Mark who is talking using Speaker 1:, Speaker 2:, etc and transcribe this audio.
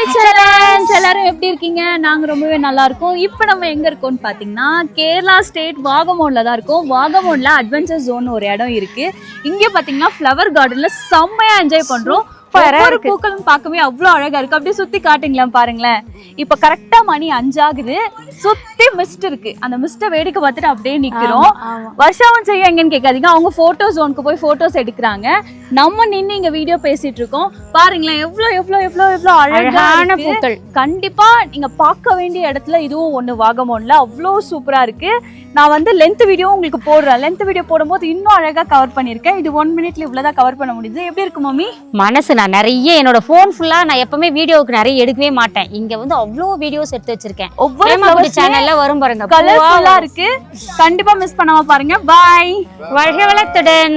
Speaker 1: Hi சேலன்ஸ், எல்லாரும் எப்படி இருக்கீங்க? நாங்க ரொம்பவே நல்லா இருக்கோம். இப்போ நம்ம எங்க இருக்கோம்னு பாத்தீங்கன்னா கேரளா ஸ்டேட் வாகமோன்ல தான் இருக்கோம். வாகமோன்ல அட்வென்ச்சர் ஜோன் ஒரு இடம் இருக்கு. இங்க பாத்தீங்கன்னா ஃப்ளவர் கார்டன்ல செம்மையா என்ஜாய் பண்றோம். ஒவ்வொரு பூக்களும் பார்க்கவே அவ்வளவு அழகா இருக்கு. அப்படியே சுத்தி காட்டுங்களா பாருங்களேன். இப்ப கரெக்டா மணி 5 ஆகுது. சுத்தி மிஸ்ட் இருக்கு. அந்த மிஸ்ட வேடிக்கை பார்த்துட்டு அப்படியே நிக்கிறோம். வருஷம் செய்ய எங்கன்னு கேட்காதீங்க, அவங்க போட்டோ ஜோனுக்கு போய் போட்டோஸ் எடுக்கிறாங்க. நம்ம நின்று இங்க வீடியோ பேசிட்டு இருக்கோம். பாருங்களேன் எவ்வளவு எவ்வளவு எவ்வளவு எவ்வளவு அழகான பூக்கள். கண்டிப்பா நீங்க பார்க்க வேண்டிய இடத்துல இதுவும் ஒண்ணு வாகமோன்ல. அவ்வளவு சூப்பரா இருக்கு. நான் வந்து லென்த் வீடியோ உங்களுக்கு போடுறேன். லென்த் வீடியோ போடும்போது இன்னும் அழகா கவர் பண்ணிருக்கேன். இது 1 மினிட்ல இவ்வளவுதான் கவர் பண்ண முடியுது. எப்படி இருக்கு மம்மி?
Speaker 2: மனசு நான் நிறைய என்னோட போன் ஃபுல்லா நான் எப்பவுமே வீடியோவுக்கு நிறைய எடுக்கவே மாட்டேன். இங்க வந்து அவ்வளவு வீடியோஸ் எடுத்து வச்சிருக்கேன். ஒவ்வொரு சேனல்ல வரும் பாருங்க,
Speaker 1: கலர்ஃபுல்லா இருக்கு. கண்டிப்பா மிஸ் பண்ணாம பாருங்க. பாய்.
Speaker 2: வாழ்க வளத்துடன்.